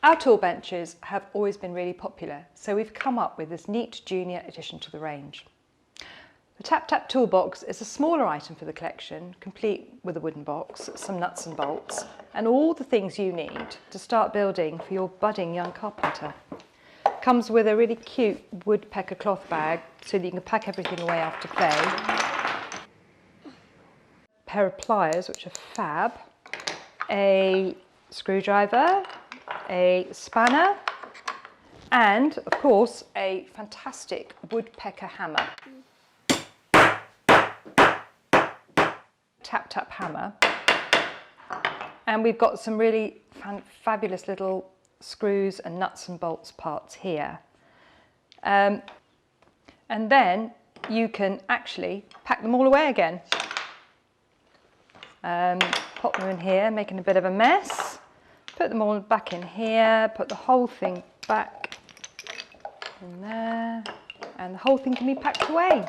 Our tool benches have always been really popular, so we've come up with this neat junior addition to the range. The Tap Tap toolbox is a smaller item for the collection, complete with a wooden box, some nuts and bolts, and all the things you need to start building for your budding young carpenter. Comes with a really cute woodpecker cloth bag so that you can pack everything away after play. A pair of pliers, which are fab, a screwdriver, a spanner, and of course a fantastic woodpecker hammer. Tap Tap hammer. And we've got some really fabulous little screws and nuts and bolts parts here. And then you can actually pack them all away again. Pop them in here, making a bit of a mess. Put them all back in here, put the whole thing back in there, and the whole thing can be packed away.